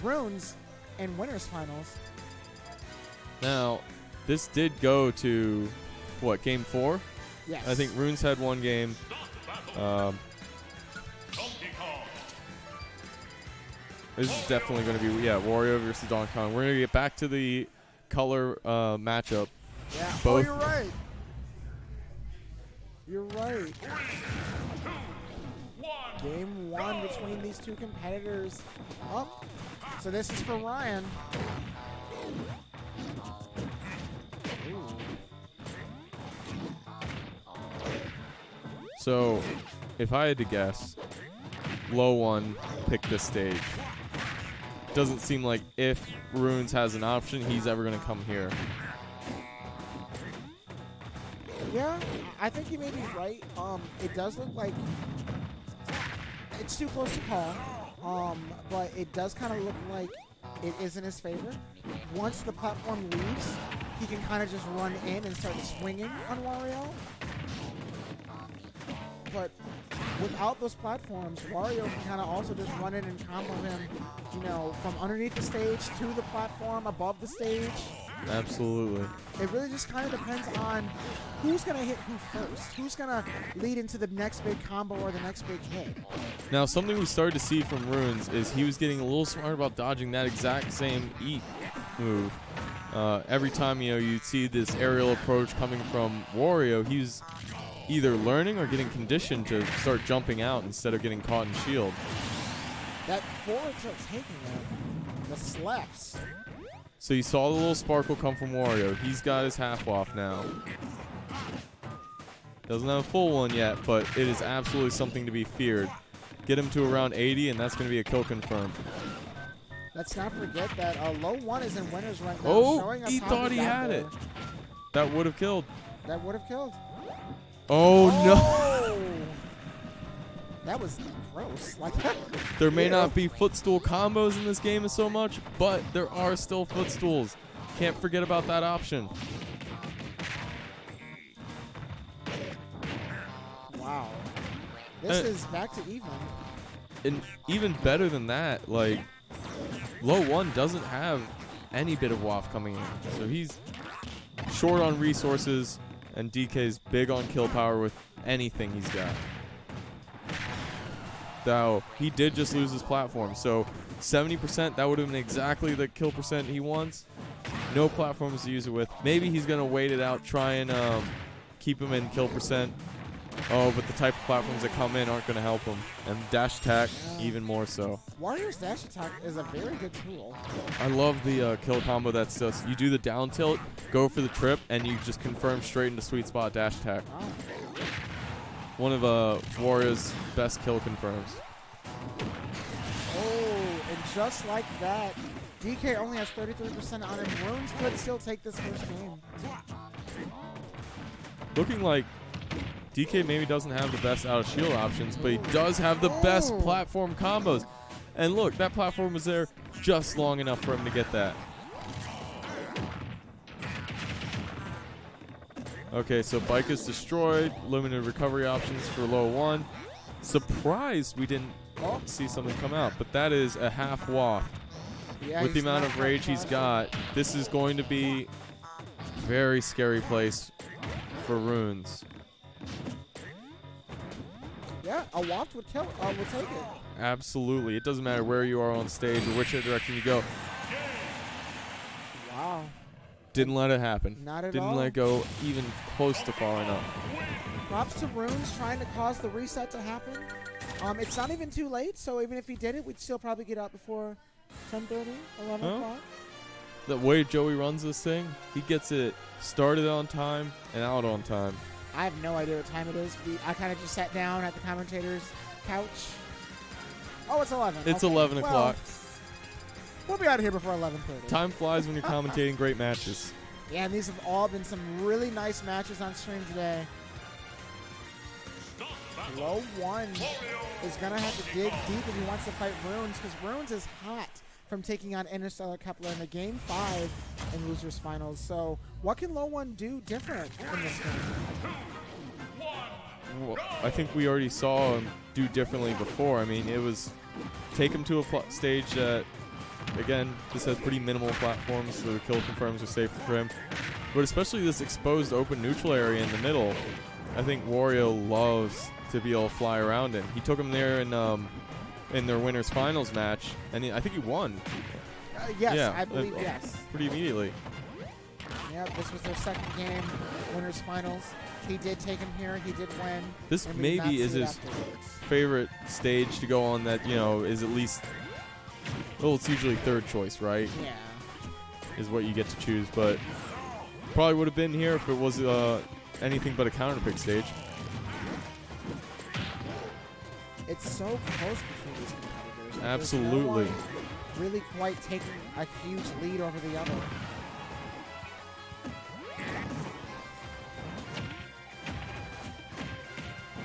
Runes in winners finals. Now, this did go to, what, game 4? Yes. I think Runes had one game. This is definitely going to be, Wario versus Donkey Kong. We're going to get back to the color matchup. Yeah. Both. Oh, you're right. You're right. Game 1 between these two competitors. Oh, so this is for Ryan. Ooh. So, if I had to guess, LOE1 picked this stage. Doesn't seem like if Runes has an option, he's ever going to come here. Yeah, I think you may be right. It does look like it's too close to call, but it does kind of look like it is in his favor. Once the platform leaves, he can kind of just run in and start swinging on Wario. But without those platforms, Wario can kind of also just run in and combo him, you know, from underneath the stage to the platform, above the stage. Absolutely. It really just kind of depends on who's going to hit who first. Who's going to lead into the next big combo or the next big hit. Now, something we started to see from Runes is he was getting a little smarter about dodging that exact same eat move. Every time, you know, you'd see this aerial approach coming from Wario, he's either learning or getting conditioned to start jumping out instead of getting caught in shield. That forward tilt taking it, the slaps. So you saw the little sparkle come from Wario. He's got his half off now. Doesn't have a full one yet, but it is absolutely something to be feared. Get him to around 80, and that's going to be a kill confirm. Let's not forget that LOE1 is in winners right now. Oh, showing us he how thought he got had there. it. That would have killed. That would have killed. Oh, no. That was gross. Like There may not be footstool combos in this game so much, but there are still footstools. Can't forget about that option. Wow. This is back to even. And even better than that, like, LOE1 doesn't have any bit of waft coming in. So he's short on resources, and DK's big on kill power with anything he's got. Though, he did just lose his platform, so 70%, that would have been exactly the kill percent he wants. No platforms to use it with. Maybe he's going to wait it out, try and keep him in kill percent. Oh, but the type of platforms that come in aren't going to help him. And dash attack, even more so. Warrior's dash attack is a very good tool. I love the kill combo that's just, you do the down tilt, go for the trip, and you just confirm straight into sweet spot dash attack. Wow. One of Warrior's best kill confirms. Oh, and just like that, DK only has 33% on him. Runes could still take this first game. Looking like DK maybe doesn't have the best out of shield options, but he does have the best platform combos. And look, that platform was there just long enough for him to get that. Okay, so bike is destroyed. Limited recovery options for LOE1. Surprised we didn't see something come out, but that is a half waft. Yeah, with the amount of rage he's got, this is going to be a very scary place for Runes. Yeah, a waft would kill. Would take it. Absolutely. It doesn't matter where you are on stage or which direction you go. Wow. Didn't let it happen. Not at Didn't all. let it go even close to falling up. Props to Runes trying to cause the reset to happen. It's not even too late, so even if he did it, we'd still probably get out before 10:30, 11 o'clock. The way Joey runs this thing, he gets it started on time and out on time. I have no idea what time it is. I kind of just sat down at the commentator's couch. Oh, it's 11. It's okay. 11 o'clock. We'll be out of here before 11:30. Time flies when you're commentating great matches. Yeah, and these have all been some really nice matches on stream today. LOE1 is going to have to dig deep if he wants to fight Runes, because Runes is hot from taking on Interstellar Kepler in the Game 5 in Losers Finals. So what can LOE1 do different in this game? Well, I think we already saw him do differently before. I mean, it was take him to a stage that, again, this has pretty minimal platforms, so the kill confirms are safe for him. But especially this exposed open neutral area in the middle, I think Wario loves to be able to fly around in. He took him there in their winners finals match, and I think he won. Yes, yeah, I believe yes. Pretty immediately. Yeah, this was their second game, winners finals. He did take him here. He did win. This maybe is his favorite stage to go on that, you know, is at least, well, it's usually third choice, right? Yeah. Is what you get to choose, but probably would have been here if it was anything but a counter pick stage. It's so close between these competitors. Like, Absolutely. there's no one really quite taking a huge lead over the other.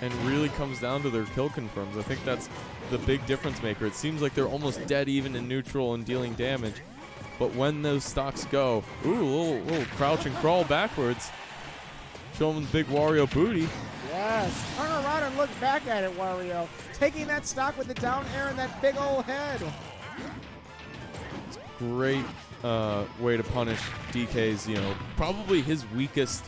And really comes down to their kill confirms. I think that's the big difference maker. It seems like they're almost dead even in neutral and dealing damage. But when those stocks go, ooh, little crouch and crawl backwards. Show them the big Wario booty. Yes. Turn around and look back at it, Wario. Taking that stock with the down air and that big old head. Great way to punish DK's, you know, probably his weakest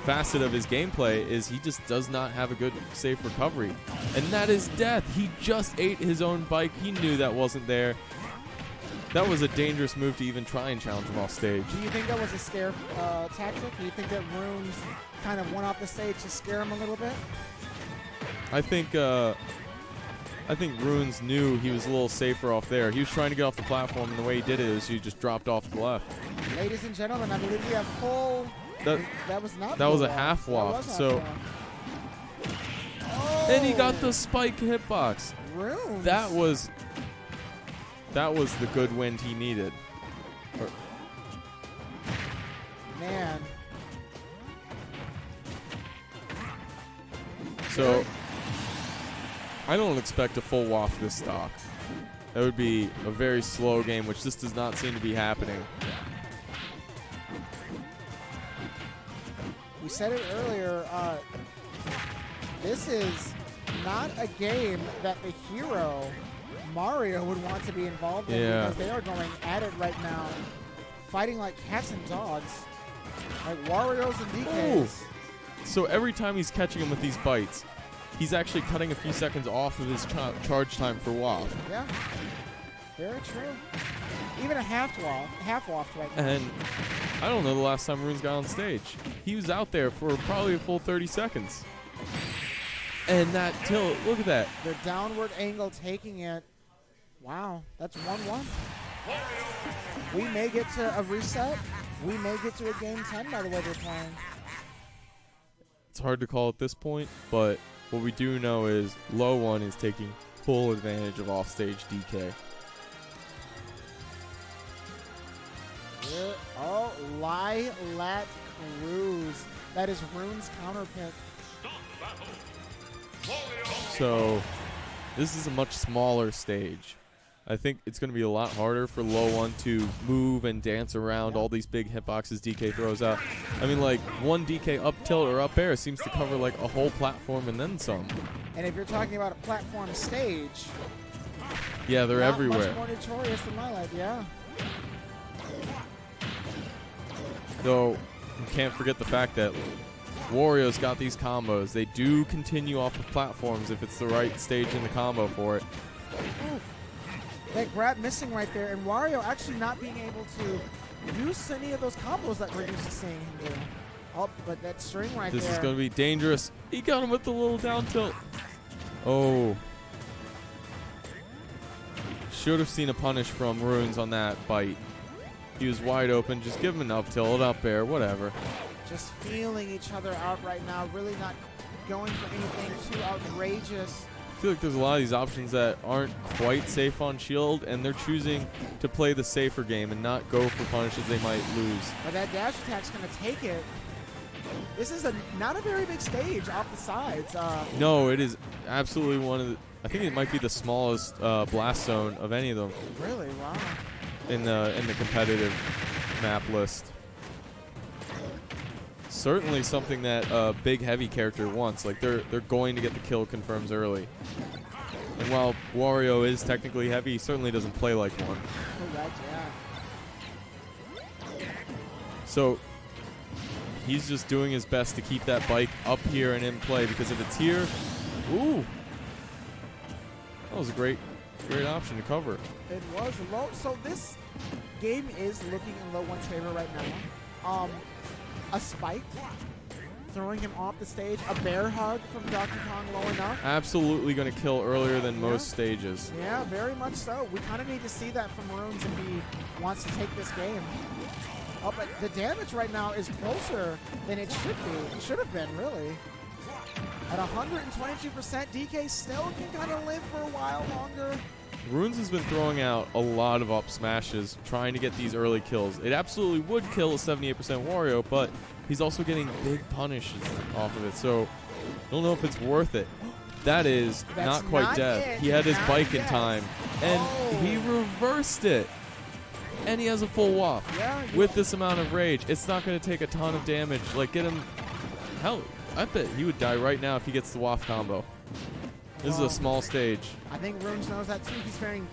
facet of his gameplay is he just does not have a good safe recovery. And that is death. He just ate his own bike. He knew that wasn't there. That was a dangerous move to even try and challenge him off stage. Do you think that was a scare tactic? Do you think that Runes kind of went off the stage to scare him a little bit? I think Runes knew he was a little safer off there. He was trying to get off the platform, and the way he did it is he just dropped off to the left. Ladies and gentlemen, I believe we have full. That was not. That was a waft. half waft. So, oh. and he got the spike hitbox. Runes. That was the good wind he needed. Man. So, I don't expect a full waft this stock. That would be a very slow game, which this does not seem to be happening. We said it earlier. This is not a game that the hero Mario would want to be involved in because they are going at it right now, fighting like cats and dogs, like Wario's and DKs. Ooh. So every time he's catching him with these bites, he's actually cutting a few seconds off of his charge time for waft. Yeah, very true. Even a half waft right now. And I don't know the last time Runes got on stage. He was out there for probably a full 30 seconds. And that tilt, look at that. The downward angle taking it. Wow, that's 1-1. We may get to a reset. We may get to a game 10 by the way they're playing. It's hard to call at this point, but what we do know is LOE1 is taking full advantage of offstage DK. Oh, Lilat Cruz. That is Rune's counter pick. So this is a much smaller stage. I think it's going to be a lot harder for LOE1 to move and dance around all these big hitboxes DK throws out. I mean, like, one DK up tilt or up air seems to cover, like, a whole platform and then some. And if you're talking about a platform stage, yeah, they're everywhere. Much more notorious than Lilat, yeah. Though, you can't forget the fact that Wario's got these combos. They do continue off of platforms if it's the right stage in the combo for it. Ooh. That grab missing right there, and Wario actually not being able to use any of those combos that we're used to seeing him do. Oh, but that string right there. This is going to be dangerous. He got him with the little down tilt. Oh. Should have seen a punish from Runes on that bite. He was wide open. Just give him an up tilt, up air, whatever. Just feeling each other out right now. Really not going for anything too outrageous. I feel like there's a lot of these options that aren't quite safe on shield, and they're choosing to play the safer game and not go for punishes they might lose. But that dash attack's going to take it. This is not a very big stage off the sides. No, it is absolutely one of the... I think it might be the smallest blast zone of any of them. Really? Wow. In the competitive map list. Certainly something that a big heavy character wants. Like they're going to get the kill confirms early. And while Wario is technically heavy, he certainly doesn't play like one. Correct, yeah. So he's just doing his best to keep that bike up here and in play, because if it's here, ooh, that was a great option to cover. It was low. So this game is looking in LOE1's favor right now. A spike throwing him off the stage, a bear hug from Donkey Kong low enough. Absolutely going to kill earlier than most stages. Yeah, very much so. We kind of need to see that from Runes if he wants to take this game. Oh, but the damage right now is closer than it should be. It should have been, really. At 122%, DK still can kind of live for a while longer. Runes has been throwing out a lot of up smashes, trying to get these early kills. It absolutely would kill a 78% Wario, but he's also getting big punishes off of it, so I don't know if it's worth it. That is not quite dead. He had his bike in time, and he reversed it. And he has a full waft. Yeah, with this amount of rage, it's not going to take a ton of damage. Like, get him... Hell, I bet he would die right now if he gets the waft combo. This is a small stage. I think Runes knows that too. He's playing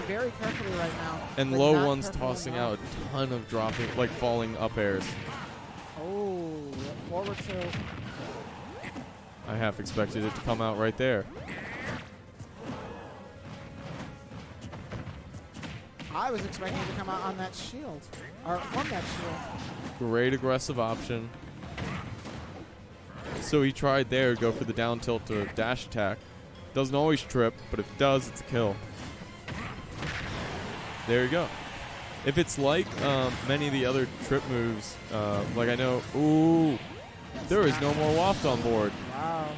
very carefully right now. And LOE1's tossing out a ton of dropping, like falling up airs. Oh, forward tilt. I half expected it to come out right there. I was expecting it to come out on that shield. Or from that shield. Great aggressive option. So he tried there to go for the down tilt to dash attack. Doesn't always trip, but if it does, it's a kill. There you go. If it's like many of the other trip moves, like I know, ooh, there is no more waft on board. Wow.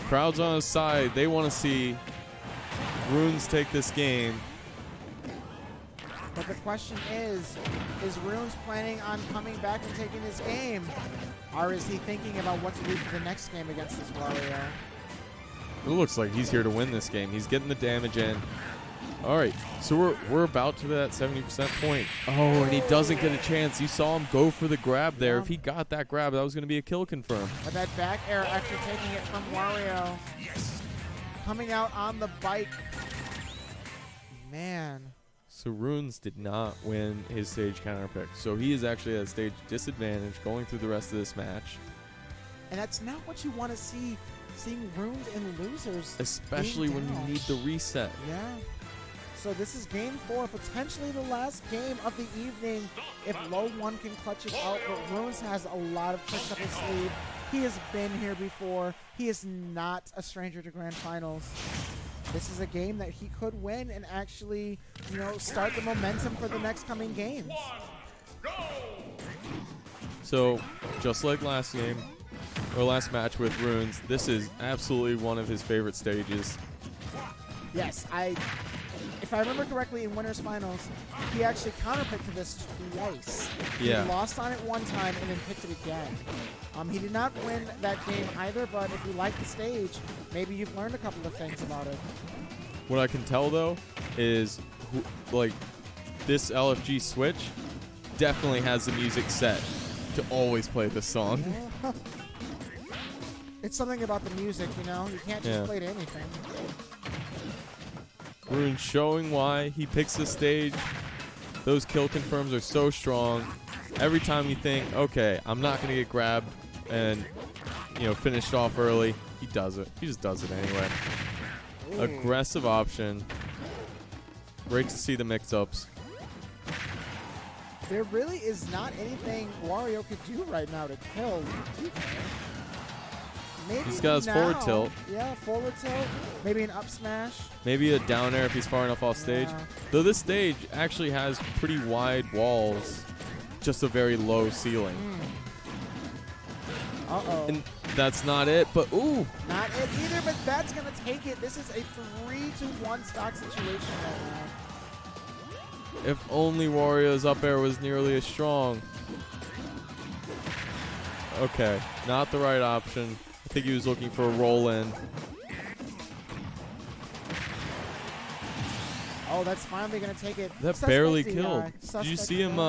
Crowd's on his side. They want to see Runes take this game. But the question is Runes planning on coming back and taking this game? Or is he thinking about what to do for the next game against this Wario? It looks like he's here to win this game. He's getting the damage in. All right, so we're about to that 70% point. Oh, and he doesn't get a chance. You saw him go for the grab there. If he got that grab, that was going to be a kill confirm. But that back air actually taking it from Wario. Coming out on the bike. Man. So Runes did not win his stage counter pick. So he is actually at a stage disadvantage going through the rest of this match. And that's not what you want to see, seeing Runes and losers. Especially when you need the reset. Yeah. So this is game 4, potentially the last game of the evening if LOE1 can clutch it out. But Runes has a lot of tricks up his sleeve. He has been here before. He is not a stranger to Grand Finals. This is a game that he could win and actually, you know, start the momentum for the next coming games. So, just like last game, or last match with Runes, this is absolutely one of his favorite stages. Yes, if I remember correctly, in Winners Finals, he actually counterpicked to this twice. Yeah. He lost on it one time and then picked it again. He did not win that game either, but if you like the stage, maybe you've learned a couple of things about it. What I can tell, though, is like this LFG Switch definitely has the music set to always play this song. Yeah. It's something about the music, you know? You can't just play to anything. Runes showing why he picks this stage. Those kill confirms are so strong. Every time you think, okay, I'm not going to get grabbed and, you know, finished off early, he does it. He just does it anyway. Aggressive option. Great to see the mix-ups. There really is not anything Wario could do right now to kill DK. Maybe he's got his forward tilt. Yeah, forward tilt. Maybe an up smash. Maybe a down air if he's far enough off stage. Though this stage actually has pretty wide walls, just a very low ceiling. Uh-oh. And that's not it, but ooh. Not it either, but that's going to take it. This is a 3-1 stock situation right now. If only Wario's up air was nearly as strong. Okay, not the right option. I think he was looking for a roll-in. Oh, that's finally going to take it. That barely killed. Did you see him?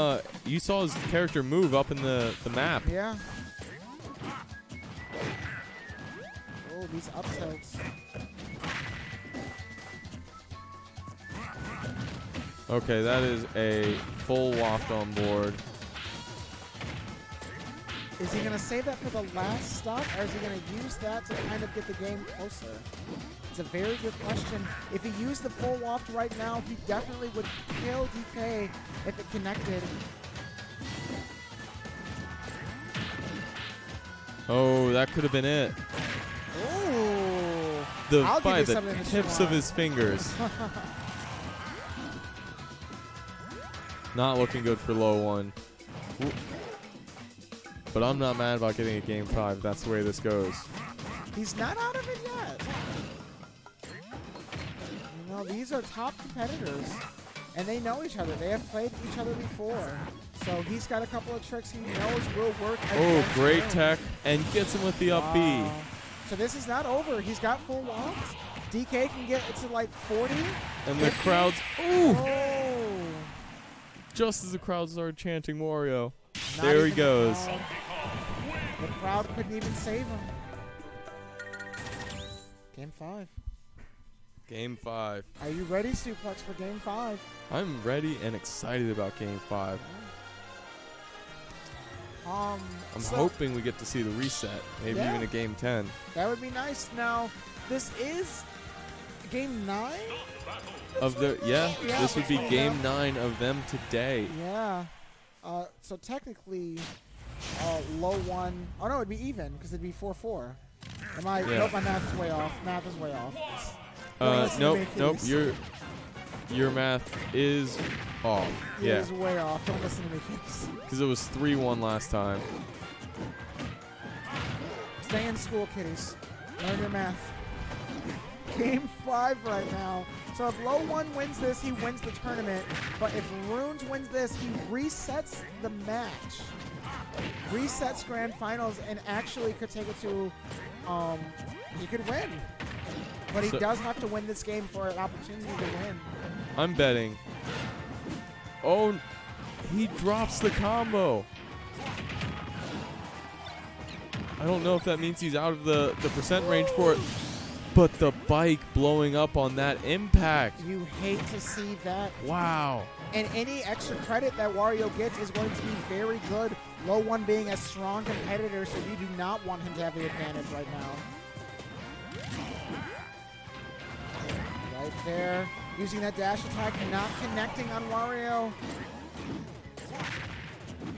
You saw his character move up in the map. Yeah. with these up tilts. Okay, that is a full waft on board. Is he going to save that for the last stop, or is he going to use that to kind of get the game closer? It's a very good question. If he used the full waft right now, he definitely would kill DK if it connected. Oh, that could have been it. Ooh. By the tips of his fingers. Not looking good for LOE1. But I'm not mad about getting a game 5. That's the way this goes. He's not out of it yet. You know, these are top competitors, and they know each other. They have played each other before. So he's got a couple of tricks he knows will work. Oh, great tech, and gets him with the up B. So this is not over. He's got full wafts. DK can get it to like 40. And the crowd's, ooh! Oh. Just as the crowd started chanting Wario. Not There he even goes. The crowd couldn't even save him. Game 5. Game 5. Are you ready, Suplex, for Game 5? I'm ready and excited about Game 5. I'm hoping we get to see the reset, maybe even a Game 10. That would be nice. Now, this is Game 9? Of the this would be Game 9 of them today. Yeah. So technically, LOE1. Oh no, it'd be even because it'd be 4-4. Am I? Nope, my math is way off. Math is way off. Nope. Your math is off. It is way off. Don't listen to me, kids. Because it was 3-1 last time. Stay in school, kiddies. Learn your math. Game 5 right now. So if LOE1 wins this, he wins the tournament. But if Runes wins this, he resets the match. Resets Grand Finals and actually could take it to, he could win. But he does have to win this game for an opportunity to win. I'm betting. Oh, he drops the combo. I don't know if that means he's out of the percent range for it. But the bike blowing up on that impact. You hate to see that. Wow. And any extra credit that Wario gets is going to be very good. LOE1 being a strong competitor, so you do not want him to have the advantage right now. Right there. Using that dash attack, not connecting on Wario.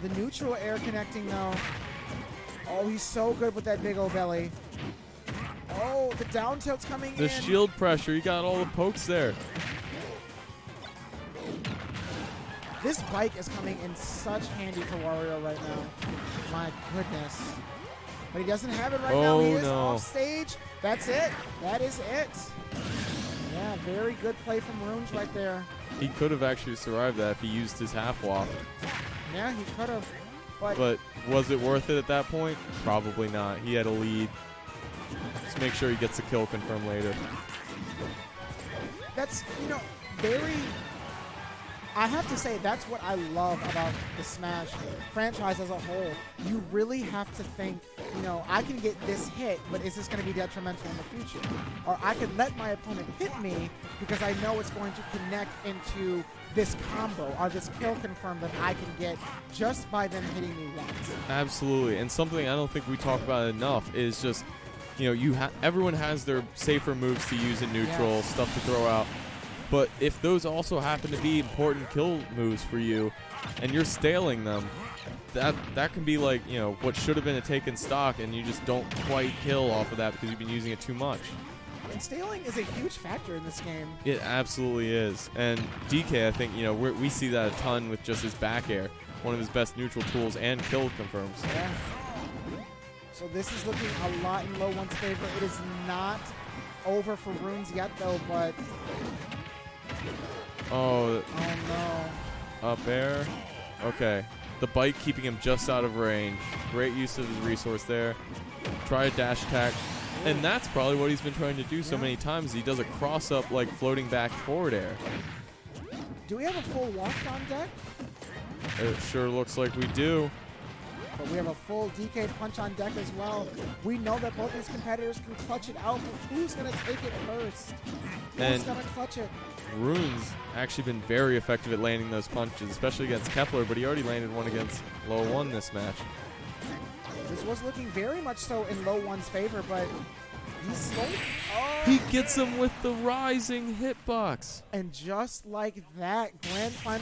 The neutral air connecting, though. Oh, he's so good with that big old belly. Oh, the down tilt's coming in. The shield pressure. You got all the pokes there. This bike is coming in such handy for Wario right now. My goodness. But he doesn't have it right now. He is off stage. That's it. That is it. Yeah, very good play from Runes right there. He could have actually survived that if he used his half walk. Yeah, he could have. But was it worth it at that point? Probably not. He had a lead. Just make sure he gets the kill confirmed later. That's, very... I have to say, that's what I love about the Smash franchise as a whole. You really have to think, I can get this hit, but is this going to be detrimental in the future? Or I could let my opponent hit me because I know it's going to connect into this combo or this kill confirm that I can get just by them hitting me once. Absolutely. And something I don't think we talk about enough is just, everyone has their safer moves to use in neutral, stuff to throw out. But if those also happen to be important kill moves for you, and you're staling them, that can be like, what should have been a taken stock, and you just don't quite kill off of that because you've been using it too much. And staling is a huge factor in this game. It absolutely is. And DK, I think, we see that a ton with just his back air, one of his best neutral tools and kill confirms. Yeah. So this is looking a lot in LOE1's favor. It is not over for Runes yet, though, but... Oh no. Up air. Okay. The bike keeping him just out of range. Great use of his resource there. Try a dash attack. And that's probably what he's been trying to do so many times. He does a cross-up, like floating back forward air. Do we have a full walk on deck? It sure looks like we do. But we have a full DK punch on deck as well. We know that both these competitors can clutch it out, but who's going to take it first? Who's going to clutch it? Rune's actually been very effective at landing those punches, especially against Kepler, but he already landed one against LOE1 this match. This was looking very much so in LOE1's favor, but he's slowly. Oh, he gets him with the rising hitbox. And just like that, grand final.